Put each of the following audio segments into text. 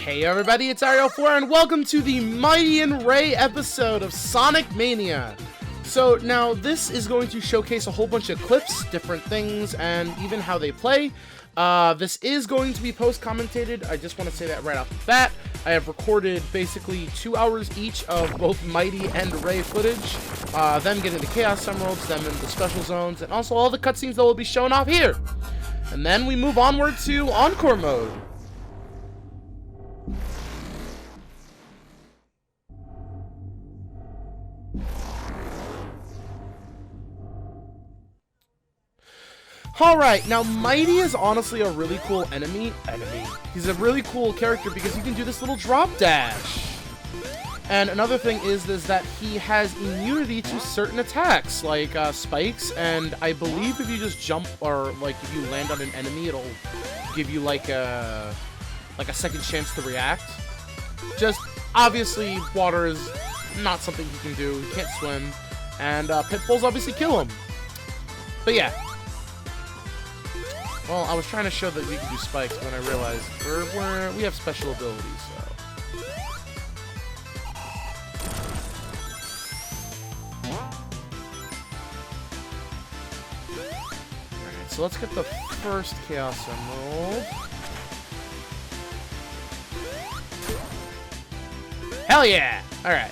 Hey everybody, it's Ariel4 and welcome to the Mighty and Ray episode of Sonic Mania. So now this is going to showcase a whole bunch of clips, different things, and even how they play. This is going to be post-commentated. I just want to say that right off the bat. I have recorded basically 2 hours each of both Mighty and Ray footage, them getting the Chaos Emeralds, them in the special zones, and also all the cutscenes that will be shown off here. And then we move onward to Encore mode. Alright, now Mighty is honestly a really cool enemy. He's a really cool character because you can do this little drop dash. And another thing is that he has immunity to certain attacks, like spikes, and I believe if you just jump or like if you land on an enemy, it'll give you like a second chance to react. Just obviously water is not something he can do. He can't swim, and pitfalls obviously kill him. But yeah. Well, I was trying to show that we can do spikes, but then I realized we have special abilities, so. Alright, so let's get the first Chaos Emerald. Hell yeah! Alright.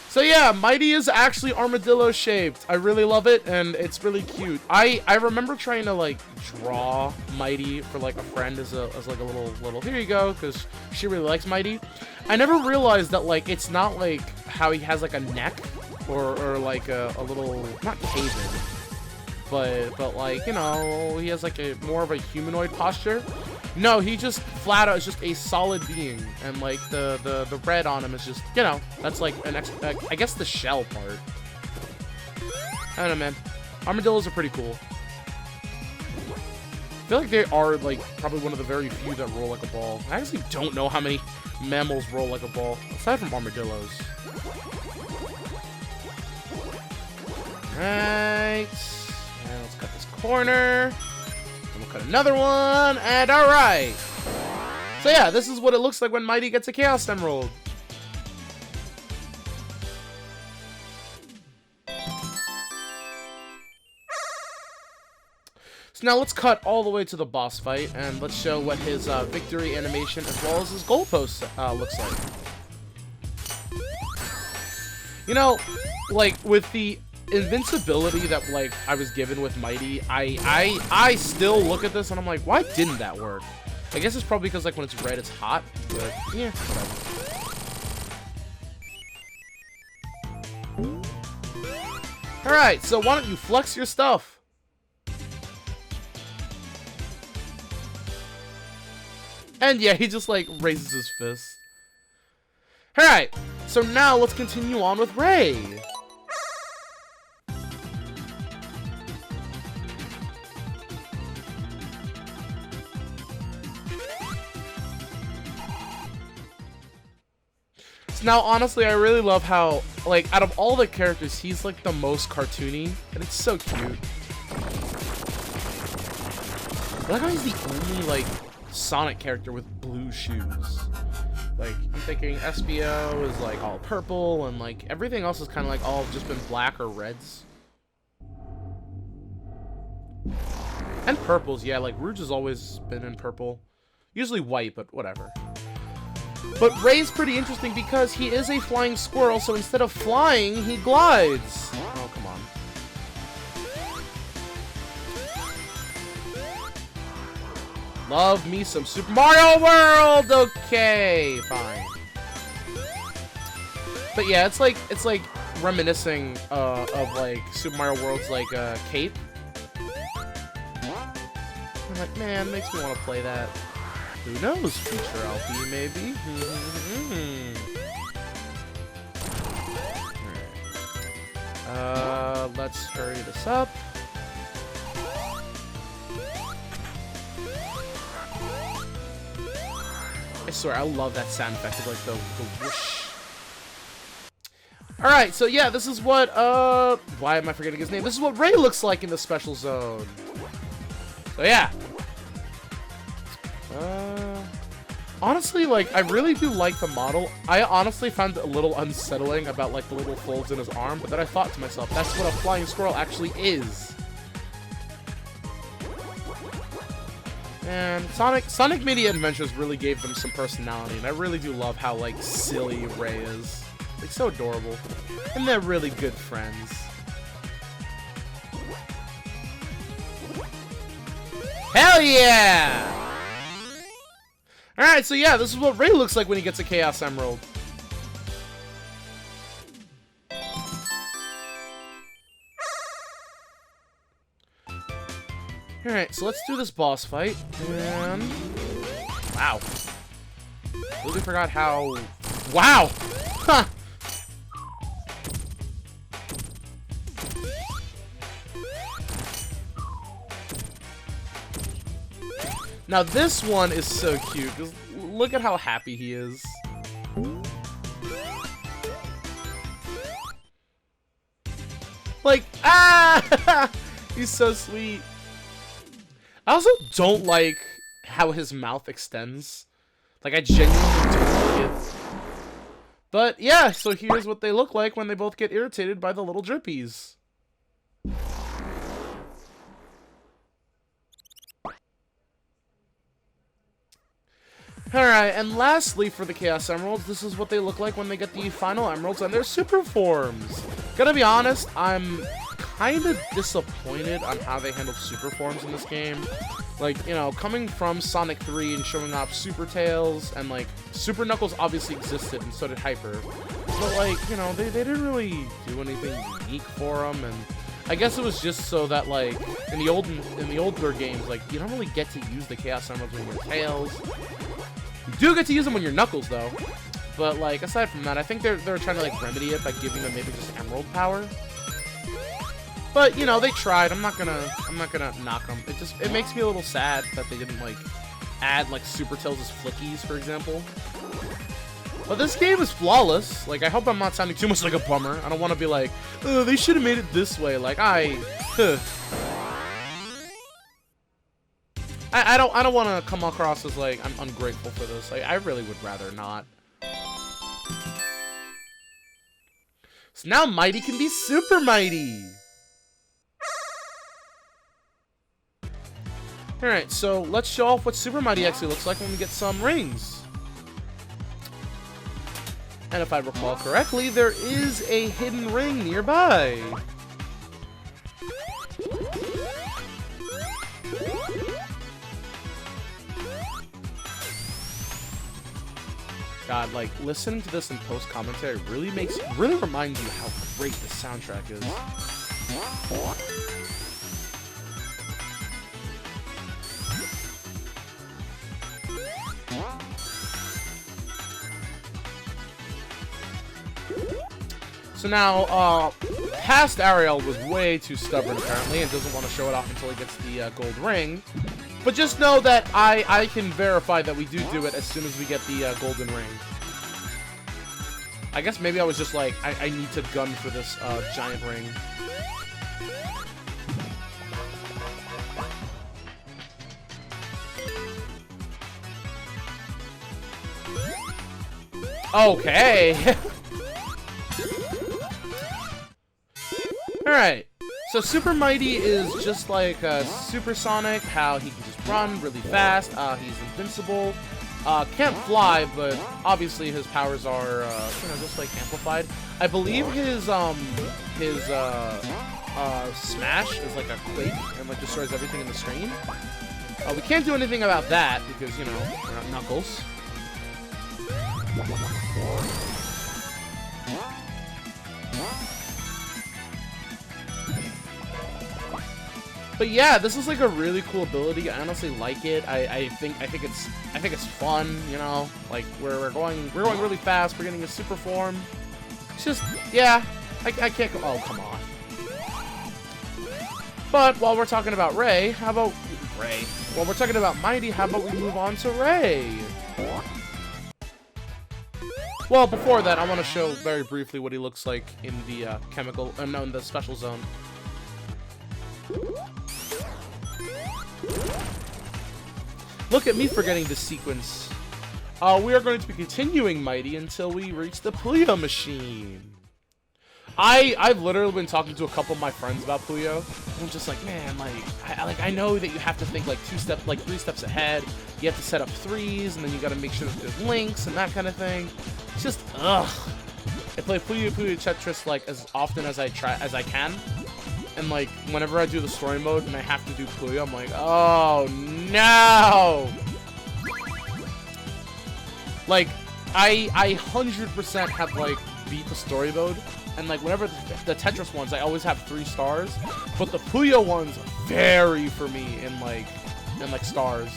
So yeah, Mighty is actually armadillo shaped. I really love it, and it's really cute. I remember trying to like draw Mighty for like a friend as like a little here you go, because she really likes Mighty. I never realized that like it's not like how he has like a neck or like a little, not cave-in, but like, you know, he has like a more of a humanoid posture. No, he just flat out is just a solid being, and like the red on him is just, you know, that's like an I guess the shell part. I don't know, man. Armadillos are pretty cool. I feel like they are like probably one of the very few that roll like a ball. I actually don't know how many mammals roll like a ball aside from armadillos. Alright, and let's cut this corner. We'll cut another one, and alright! So yeah, this is what it looks like when Mighty gets a Chaos Emerald. So now let's cut all the way to the boss fight, and let's show what his victory animation as well as his goalpost looks like. You know, like, with the invincibility that like I was given with Mighty, I still look at this and I'm like, why didn't that work? I guess it's probably because like when it's red it's hot, but yeah, whatever. Alright, so why don't you flex your stuff? And yeah, he just like raises his fist. Alright, so now let's continue on with Ray. Now, honestly, I really love how, like, out of all the characters, he's, like, the most cartoony, and it's so cute. I like how he's the only, like, Sonic character with blue shoes. Like, I'm thinking SBO is, like, all purple, and, like, everything else is kind of, like, all just been black or reds. And purples, yeah, like, Rouge has always been in purple. Usually white, but whatever. But Ray's pretty interesting because he is a flying squirrel, so instead of flying, he glides. Oh, come on. Love me some Super Mario World! Okay, fine. But yeah, it's like reminiscing of like Super Mario World's like cape. I'm like, man, makes me want to play that. Who knows? Future LP, maybe? Alright. Let's hurry this up. I swear, I love that sound effect of like the whoosh. Alright, so yeah, this is what, why am I forgetting his name? This is what Ray looks like in the special zone. So yeah. Honestly, like, I really do like the model. I honestly found it a little unsettling about, like, the little folds in his arm, but then I thought to myself, that's what a flying squirrel actually is. And Sonic Mania Adventures really gave them some personality, and I really do love how, like, silly Ray is. Like, so adorable. And they're really good friends. Hell yeah! Alright, so yeah, this is what Ray looks like when he gets a Chaos Emerald. Alright, so let's do this boss fight. And... wow. Really forgot how... wow! Huh! Now this one is so cute, because look at how happy he is. Like, ah! He's so sweet. I also don't like how his mouth extends. Like, I genuinely don't like it. But yeah, so here's what they look like when they both get irritated by the little drippies. Alright, and lastly for the Chaos Emeralds, this is what they look like when they get the final Emeralds and their super forms. Gotta be honest, I'm kind of disappointed on how they handled super forms in this game. Like, you know, coming from Sonic 3 and showing off Super Tails, and like, Super Knuckles obviously existed and so did Hyper. But like, you know, they didn't really do anything unique for them, and I guess it was just so that like, in the older games, like, you don't really get to use the Chaos Emeralds when you're Tails. You do get to use them when you're Knuckles, though. But, like, aside from that, I think they're trying to, like, remedy it by giving them maybe just Emerald power. But, you know, they tried. I'm not gonna knock them. It makes me a little sad that they didn't, like, add, like, Super Tails as flickies, for example. But this game is flawless. Like, I hope I'm not sounding too much like a bummer. I don't want to be like, oh, they should have made it this way. Like, I don't want to come across as like I'm ungrateful for this. Like, I really would rather not. So now Mighty can be Super Mighty. Alright, so let's show off what Super Mighty actually looks like when we get some rings. And if I recall correctly, there is a hidden ring nearby. God, like, listening to this in post-commentary really reminds you how great this soundtrack is. So now, past Ariel was way too stubborn apparently and doesn't want to show it off until he gets the gold ring. But just know that I can verify that we do it as soon as we get the golden ring. I guess maybe I was just like, I need to gun for this giant ring. Okay. Alright. So Super Mighty is just like Super Sonic, how he can just run really fast, he's invincible, can't fly, but obviously his powers are, you know, just like amplified. I believe his smash is like a quake and like destroys everything in the screen. We can't do anything about that because, you know, we're not Knuckles. But yeah, this is like a really cool ability. I honestly like it. I think it's fun, you know? Like we're going really fast, we're getting a super form. It's just, yeah, I can't go, oh, come on. But while we're talking about Ray, how about Ray? While we're talking about Mighty, how about we move on to Ray? Well, before that, I want to show very briefly what he looks like in the in the special zone. Look at me forgetting this sequence. we are going to be continuing Mighty until we reach the Puyo machine. I've literally been talking to a couple of my friends about Puyo. I'm just like, man, I know that you have to think like 3 steps ahead. You have to set up 3s, and then you got to make sure that there's links and that kind of thing. It's just ugh. I play Puyo Tetris like as often as I can, and like whenever I do the story mode and I have to do Puyo, I'm like, oh no. Like I 100% have like beat the story mode. And like whenever the Tetris ones, I always have 3 stars, but the Puyo ones vary for me in like stars.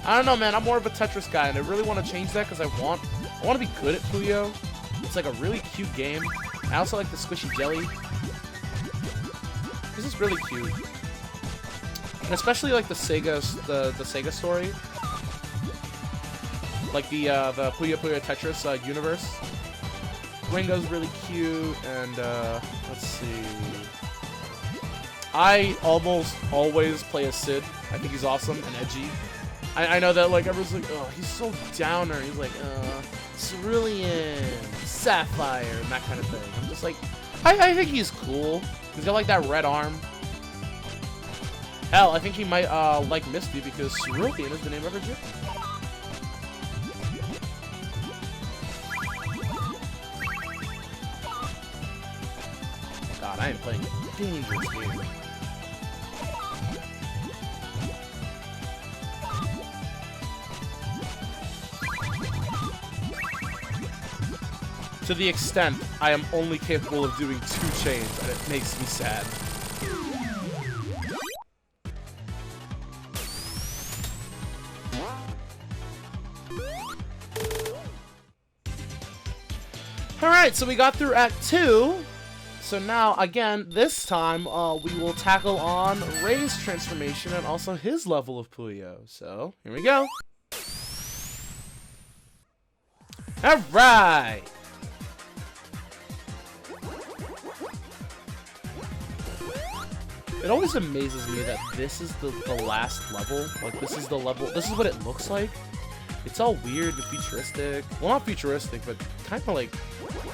I don't know, man. I'm more of a Tetris guy, and I really want to change that because I want to be good at Puyo. It's like a really cute game. I also like the squishy jelly. This is really cute, and especially like the Sega story, like the Puyo Tetris universe. Ringo's really cute, and let's see. I almost always play as Sid. I think he's awesome and edgy. I know that like everyone's like, oh, he's so downer. He's like, Cerulean, Sapphire, and that kind of thing. I'm just like, I think he's cool. He's got like that red arm. Hell, I think he might like Misty because Cerulean is the name of her gym. God, I am playing a dangerous game. To the extent I am only capable of doing 2 chains, and it makes me sad. Alright, so we got through Act 2. So now, again, this time, we will tackle on Ray's transformation and also his level of Puyo. So, here we go. Alright! It always amazes me that this is the last level. Like, this is the level, this is what it looks like. It's all weird and futuristic. Well, not futuristic, but kind of like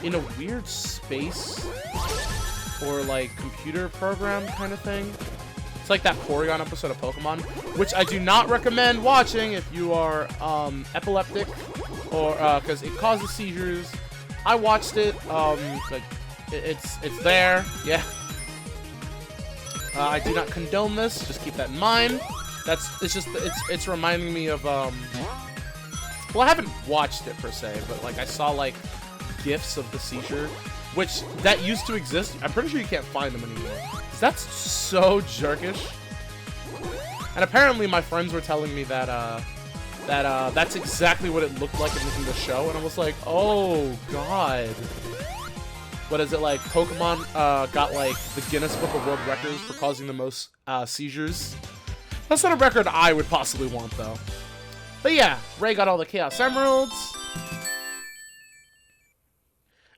in a weird space or like computer program kind of thing. It's like that Porygon episode of Pokemon, which I do not recommend watching if you are epileptic or because it causes seizures. I watched it. Like it's there. Yeah. I do not condone this. Just keep that in mind. It's reminding me of well, I haven't watched it per se, but like I saw like GIFs of the seizure, which that used to exist. I'm pretty sure you can't find them anymore. That's so jerkish. And apparently my friends were telling me that that's exactly what it looked like in the show, and I was like, oh god. What is it, like Pokemon got like the Guinness Book of World Records for causing the most seizures? That's not a record I would possibly want though. But yeah, Ray got all the Chaos Emeralds.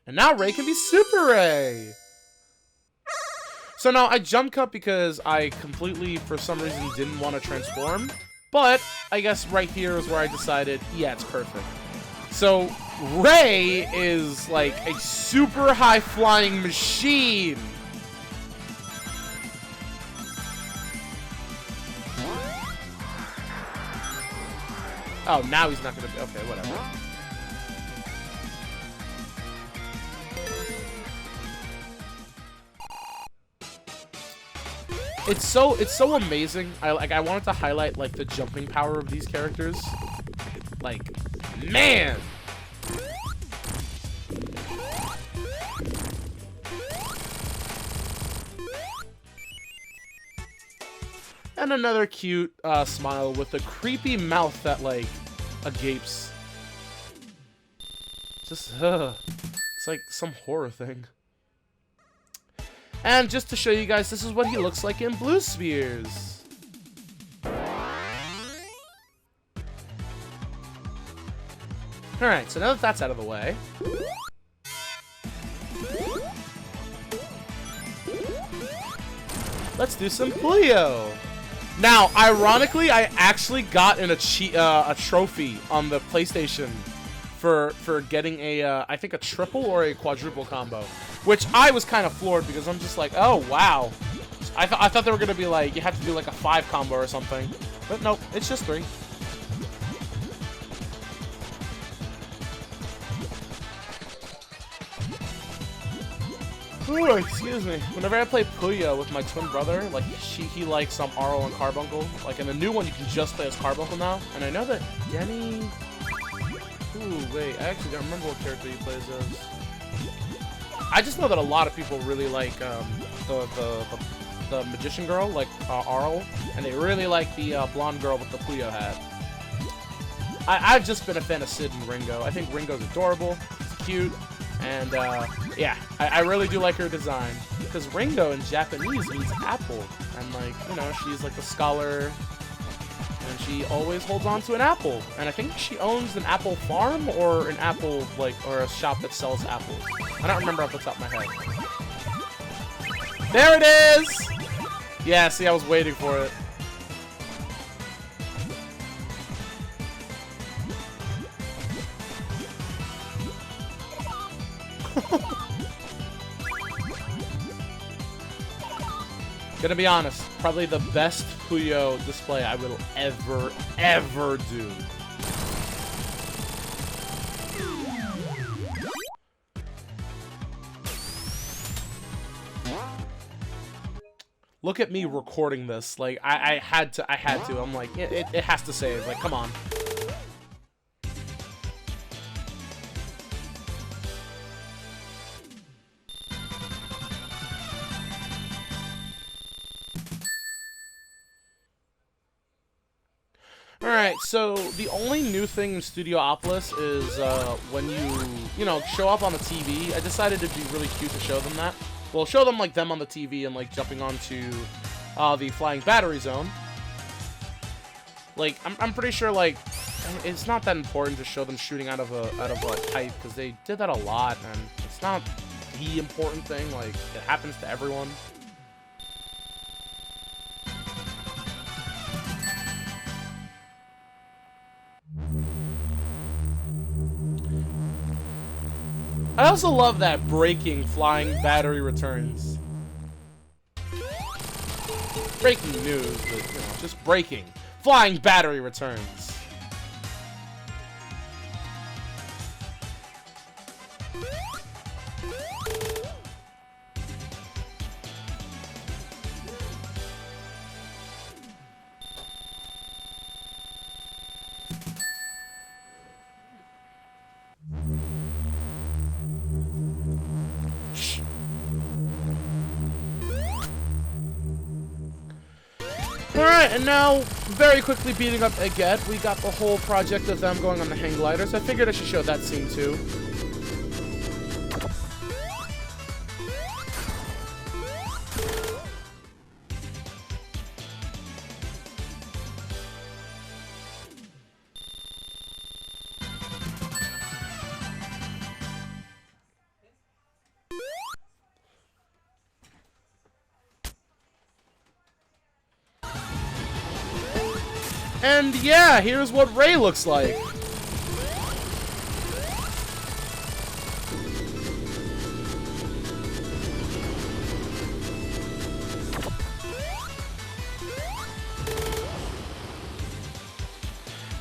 And now Ray can be Super Ray! So now I jump cut because I completely, for some reason, didn't want to transform. But I guess right here is where I decided, yeah, it's perfect. So Ray is like a super high flying machine. Oh, now he's not gonna be, okay, whatever. It's so amazing. I wanted to highlight like the jumping power of these characters. Like, man. And another cute smile with a creepy mouth that like agapes. Just it's like some horror thing. And just to show you guys, this is what he looks like in Blue Spheres. Alright, so now that that's out of the way, let's do some Puyo. Now, ironically, I actually got a trophy on the PlayStation for getting a I think a triple or a quadruple combo, which I was kind of floored because I'm just like, oh wow, I thought they were gonna be like you have to do like a 5 combo or something, but nope, it's just 3. Ooh, excuse me. Whenever I play Puyo with my twin brother, like he likes Arl and Carbuncle. Like in the new one, you can just play as Carbuncle now. And I know that Denny. Ooh, wait. I actually don't remember what character he plays as. I just know that a lot of people really like the magician girl, like Arl, and they really like the blonde girl with the Puyo hat. I've just been a fan of Sid and Ringo. I think Ringo's adorable. He's cute. And, yeah, I really do like her design. Because Ringo in Japanese means apple. And, like, you know, she's, like, a scholar. And she always holds on to an apple. And I think she owns an apple farm or an apple, like, or a shop that sells apples. I don't remember off the top of my head. There it is! Yeah, see, I was waiting for it. Gonna be honest, probably the best Puyo display I will ever do. Look at me recording this. Like, I had to. I'm like, it has to save. Like, come on. Alright, so the only new thing in Studiopolis is when you know, show up on the TV. I decided it'd be really cute to show them that. Well, show them, like, them on the TV and, like, jumping onto the flying battery zone. Like, I'm pretty sure, like, it's not that important to show them shooting out of a pipe, because they did that a lot, and it's not the important thing. Like, it happens to everyone. I also love that breaking flying battery returns. Breaking news, but, you know, just breaking. Flying battery returns. Alright, and now, very quickly beating up Eget, we got the whole project of them going on the hang glider, so I figured I should show that scene too. And yeah, here's what Ray looks like.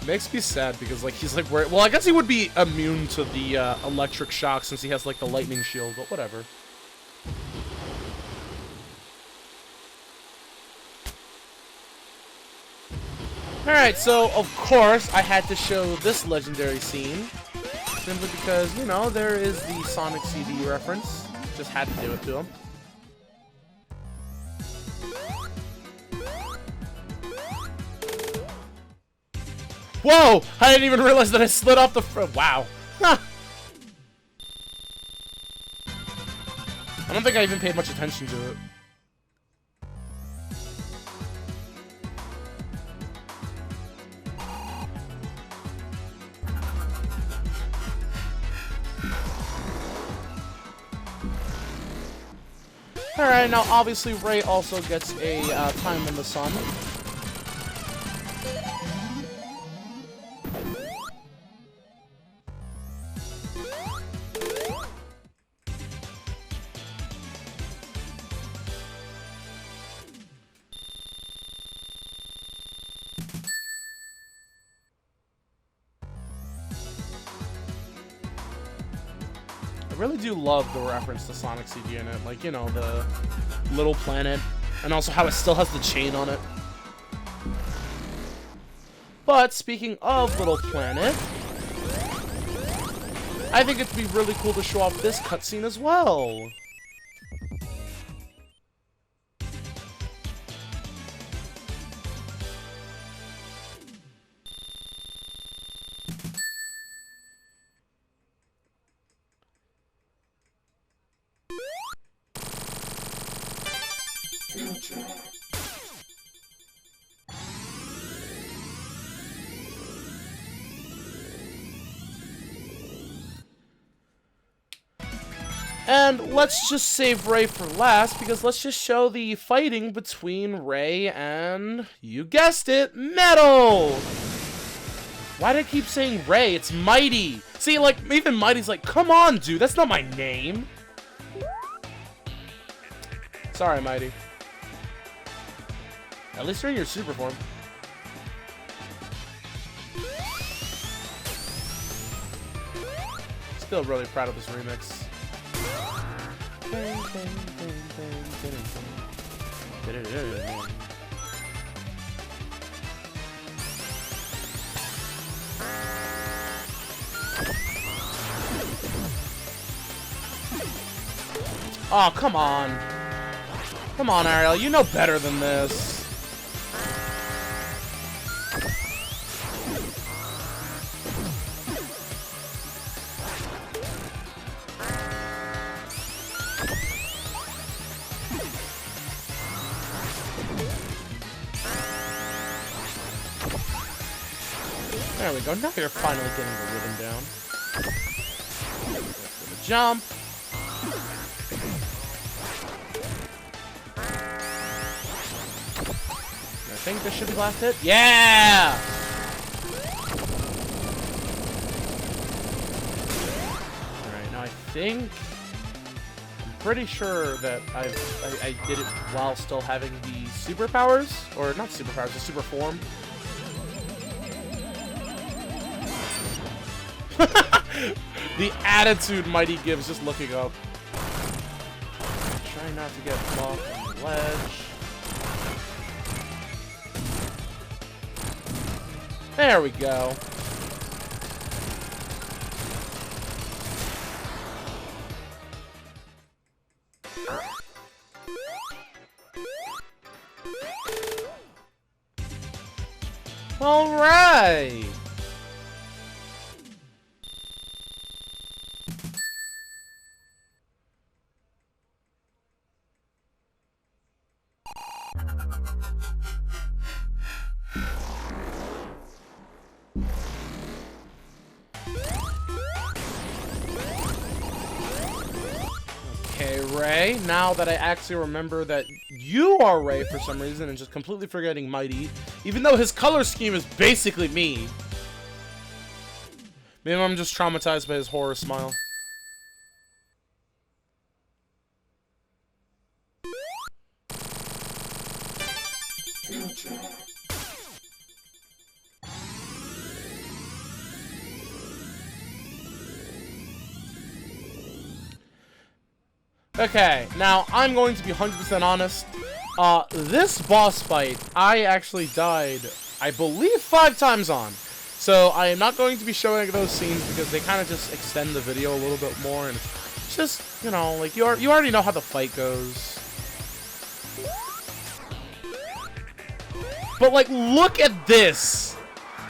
Makes me sad because, like, he's like, well, I guess he would be immune to the electric shock since he has, like, the lightning shield, but whatever. Alright, so, of course, I had to show this legendary scene. Simply because, you know, there is the Sonic CD reference. Just had to do it to him. Whoa! I didn't even realize that I slid off the front. Wow. Huh. I don't think I even paid much attention to it. Alright, now obviously Ray also gets a time in the sun. really do love the reference to Sonic CG in it. Like, you know, the little planet, and also how it still has the chain on it. But speaking of Little Planet, I think it'd be really cool to show off this cutscene as well. And let's just save Ray for last, because let's just show the fighting between Ray and, you guessed it, Metal! Why do I keep saying Ray? It's Mighty! See, like, even Mighty's like, come on, dude, that's not my name! Sorry, Mighty. At least you're in your super form. Still really proud of this remix. Oh, come on. Come on, Ariel. You know better than this. There we go. Now you're finally getting the rhythm down. The jump. I think this should be last hit. Yeah! Alright, now I think... I'm pretty sure that I did it while still having the superpowers. Or not superpowers, the super form. The attitude Mighty gives just looking up. Try not to get blocked on the ledge. There we go. All right. Okay, Ray, now that I actually remember that you are Ray for some reason and just completely forgetting Mighty, even though his color scheme is basically me. Maybe I'm just traumatized by his horror smile. Okay, now I'm going to be 100% honest. This boss fight, I actually died, I believe, 5 times on. So I am not going to be showing those scenes because they kind of just extend the video a little bit more, and it's just, you know, like you already know how the fight goes. But like, look at this,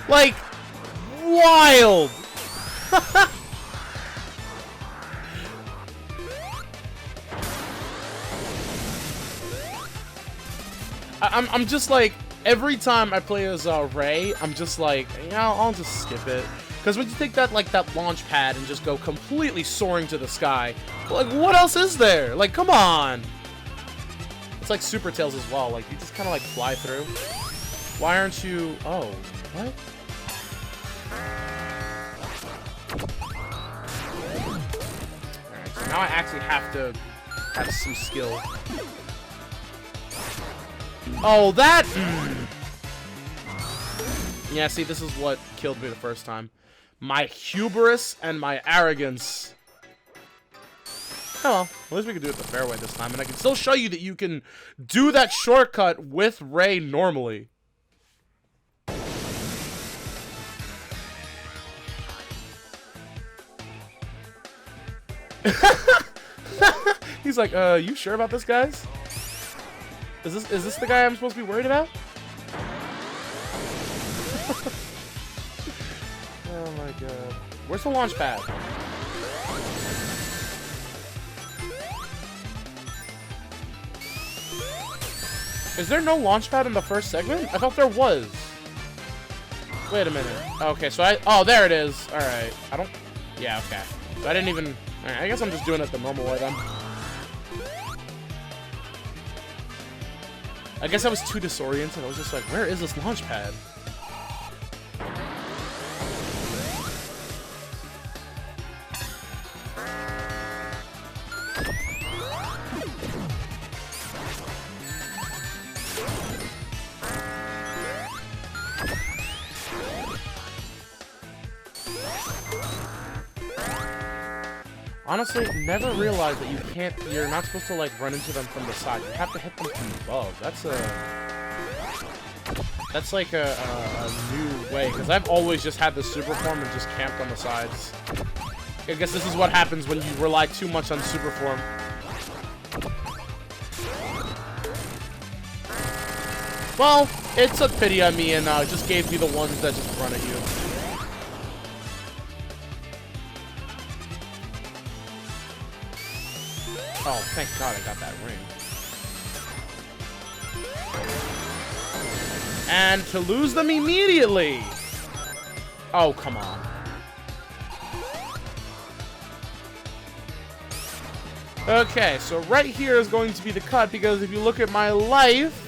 like, wild. I'm just like, every time I play as Ray, I'm just like, yeah, I'll just skip it. Because when you take that, like, that launch pad and just go completely soaring to the sky, like, what else is there? Like, come on. It's like Super Tails as well. Like, you just kind of, like, fly through. Why aren't you... Oh, what? Alright, so now I actually have to have some skill. Oh, that... Yeah, see, this is what killed me the first time. My hubris and my arrogance. Oh well, at least we can do it the fair way this time, and I can still show you that you can do that shortcut with Ray normally. He's like, you sure about this, guys? Is this the guy I'm supposed to be worried about? Oh my god. Where's the launch pad? Is there no launch pad in the first segment? I thought there was. Wait a minute. Okay, so oh, there it is. Alright. I don't... Yeah, okay. So I didn't even... Alright, I guess I'm just doing it the normal way then. I guess I was too disoriented. I was just like, where is this launch pad? Honestly, never realized that you're not supposed to like run into them from the side. You have to hit them from above. That's like a new way, because I've always just had the super form and just camped on the sides. I guess this is what happens when you rely too much on super form. Well, it took pity on me and just gave me the ones that just run at you. Oh, thank God I got that ring. And to lose them immediately! Oh, come on. Okay, so right here is going to be the cut, because if you look at my life...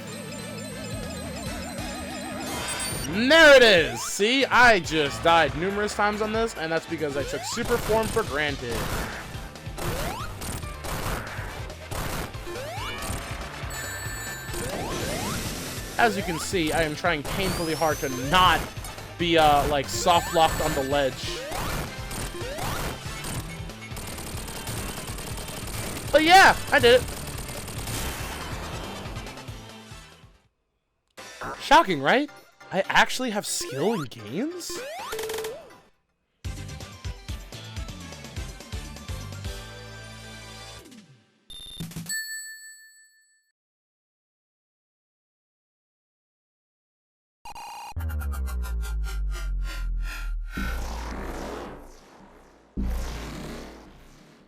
There it is! See, I just died numerous times on this, and that's because I took super form for granted. As you can see, I am trying painfully hard to not be, like, soft-locked on the ledge. But yeah, I did it. Shocking, right? I actually have skill in games?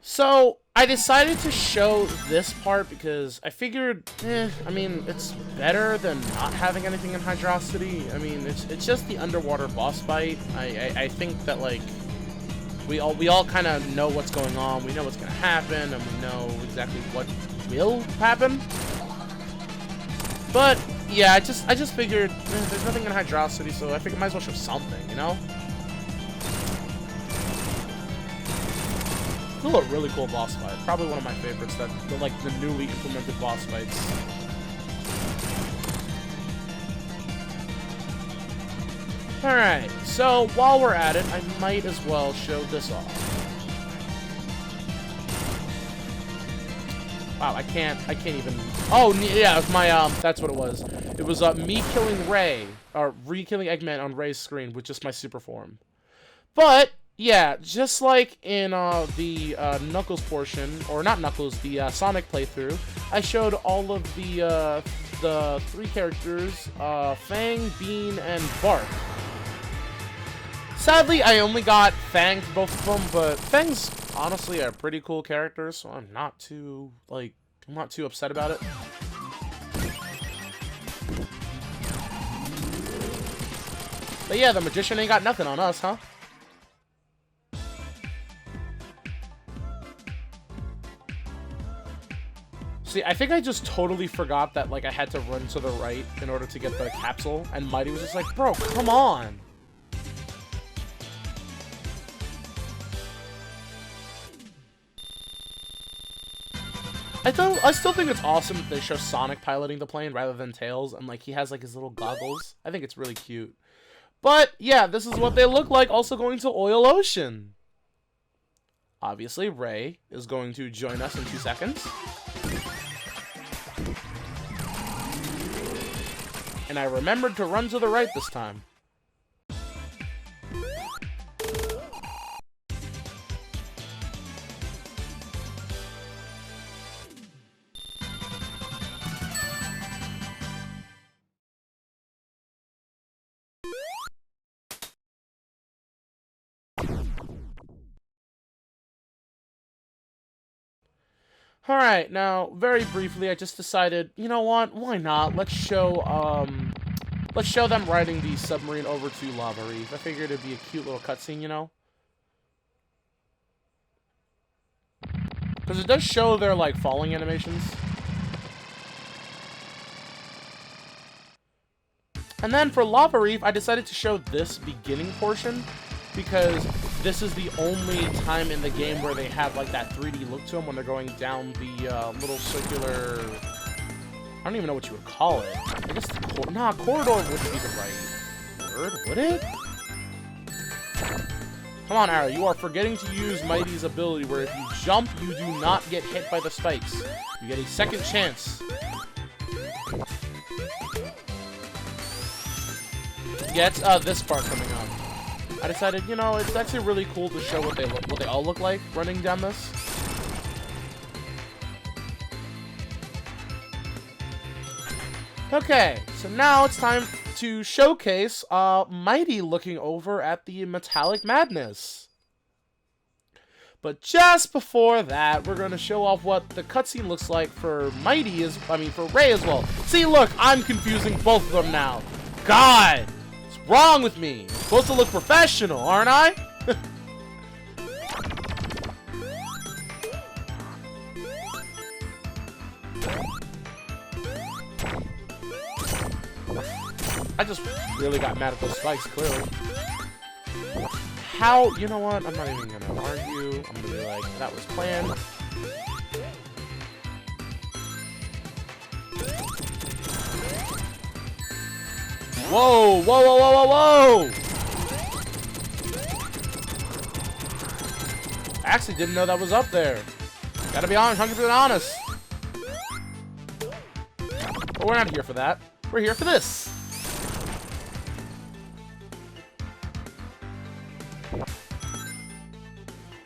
So, I decided to show this part because I figured, I mean, it's better than not having anything in Hydrocity. I mean, it's just the underwater boss fight. I think that, like, we all kind of know what's going on. We know what's going to happen, and we know exactly what will happen. But, yeah, I just figured, there's nothing in Hydrocity, so I figured I might as well show something, you know? Still a really cool boss fight. Probably one of my favorites. The newly implemented boss fights. All right. So while we're at it, I might as well show this off. Wow, I can't even. Oh yeah, it's my That's what it was. It was me killing Ray, or re-killing Eggman on Ray's screen with just my super form. But yeah, just like in the Knuckles portion, or not Knuckles, the Sonic playthrough, I showed all of the three characters, Fang, Bean, and Bark. Sadly, I only got Fang for both of them, but Fang's honestly a pretty cool character, so I'm not too upset about it. But yeah, the magician ain't got nothing on us, huh? See, I think I just totally forgot that, like, I had to run to the right in order to get the capsule, and Mighty was just like, bro, come on! I still think it's awesome that they show Sonic piloting the plane rather than Tails, and, like, he has, like, his little goggles. I think it's really cute. But, yeah, this is what they look like also going to Oil Ocean. Obviously, Ray is going to join us in 2 seconds. And I remembered to run to the right this time. Alright, now, very briefly, I just decided, you know what, why not? Let's show them riding the submarine over to Lava Reef. I figured it'd be a cute little cutscene, you know? Because it does show their, like, falling animations. And then for Lava Reef, I decided to show this beginning portion, because this is the only time in the game where they have, like, that 3D look to them when they're going down the little circular... I don't even know what you would call it. I guess corridor wouldn't be the right word, would it? Come on, Arrow, you are forgetting to use Mighty's ability, where if you jump, you do not get hit by the spikes. You get a second chance. Yeah, it's this part coming up. I decided, you know, it's actually really cool to show what they all look like running down this. Okay, so now it's time to showcase Mighty looking over at the Metallic Madness. But just before that, we're going to show off what the cutscene looks like for for Ray as well. See, look, I'm confusing both of them now. God! What's wrong with me? I'm supposed to look professional, aren't I? I just really got mad at those spikes, clearly. How? You know what? I'm not even gonna argue. I'm gonna be like, that was planned. Whoa! Whoa, whoa, whoa, whoa, whoa! I actually didn't know that was up there. Gotta be honest, 100% honest. But we're not here for that. We're here for this.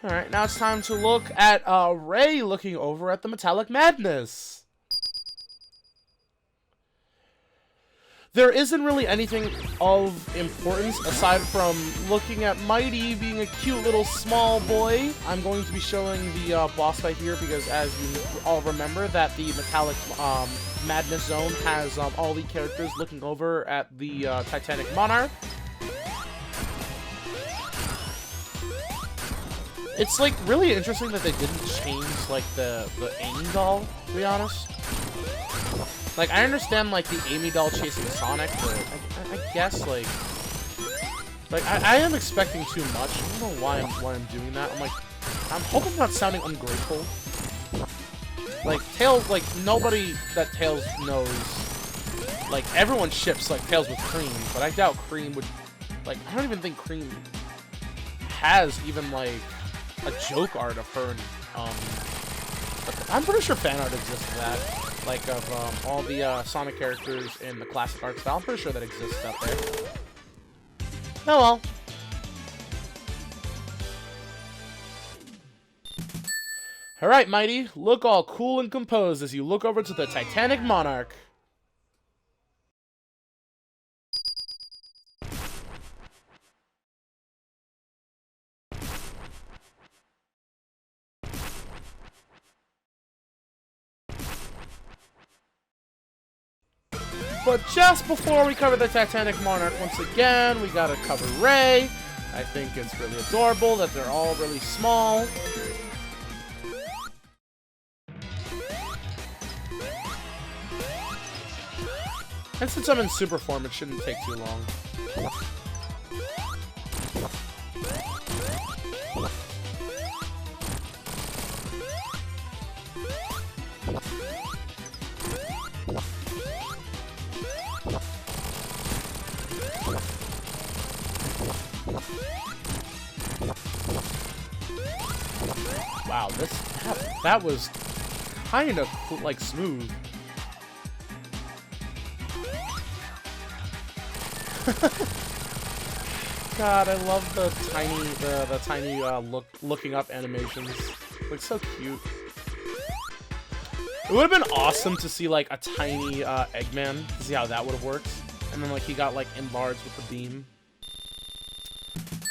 Alright, now it's time to look at Ray looking over at the Metallic Madness. There isn't really anything of importance aside from looking at Mighty being a cute little small boy. I'm going to be showing the boss fight here because, as you all remember, that the Metallic Madness Zone has all the characters looking over at the Titanic Monarch. It's, like, really interesting that they didn't change, like, the Amy doll, to be honest. Like, I understand, like, the Amy doll chasing Sonic, but I guess, like, I am expecting too much. I don't know why I'm doing that. I'm hoping I'm not sounding ungrateful. Like, Tails, like, nobody that Tails knows, like, everyone ships, like, Tails with Cream, but I doubt Cream would, like, I don't even think Cream has even, like, a joke art of her, I'm pretty sure fan art exists of that, like of all the Sonic characters in the classic art style. I'm pretty sure that exists out there. Oh well. Alright, Mighty, look all cool and composed as you look over to the Titanic Monarch. But just before we cover the Titanic Monarch, once again, we gotta cover Ray. I think it's really adorable that they're all really small. And since I'm in super form, it shouldn't take too long. Wow, that was kind of like smooth. God, I love the tiny looking up animations. Looks so cute. It would have been awesome to see like a tiny Eggman, to see how that would have worked. And then like he got like enlarged with the beam.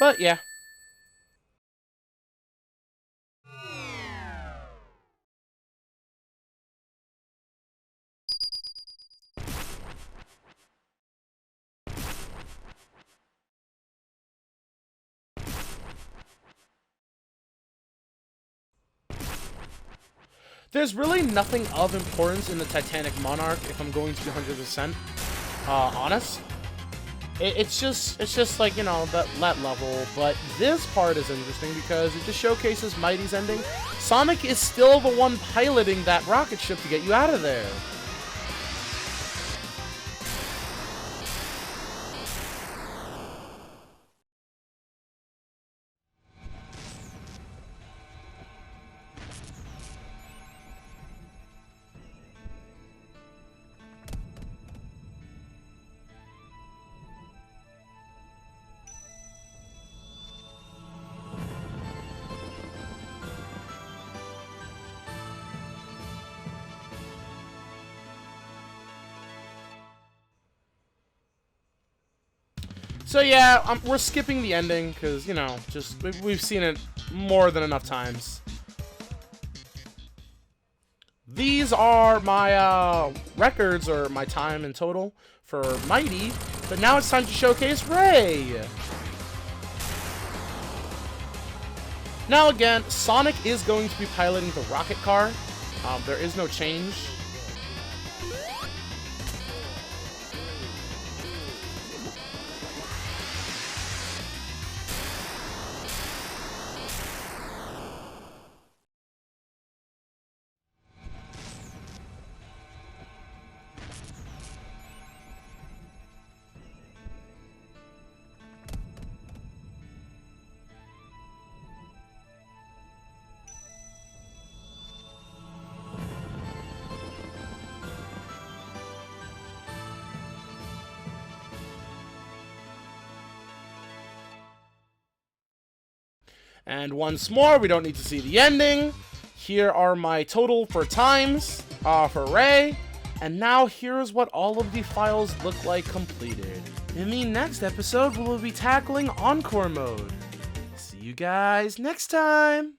But yeah. There's really nothing of importance in the Titanic Monarch, if I'm going to be 100% honest. It's just like, you know, that level, but this part is interesting because it just showcases Mighty's ending. Sonic is still the one piloting that rocket ship to get you out of there. So yeah, we're skipping the ending because, you know, just we've seen it more than enough times. These are my records, or my time in total for Mighty, but now it's time to showcase Ray. Now again, Sonic is going to be piloting the rocket car. There is no change. And once more, we don't need to see the ending. Here are my total for times for Ray. And now here's what all of the files look like completed. In the next episode, we'll be tackling Encore Mode. See you guys next time!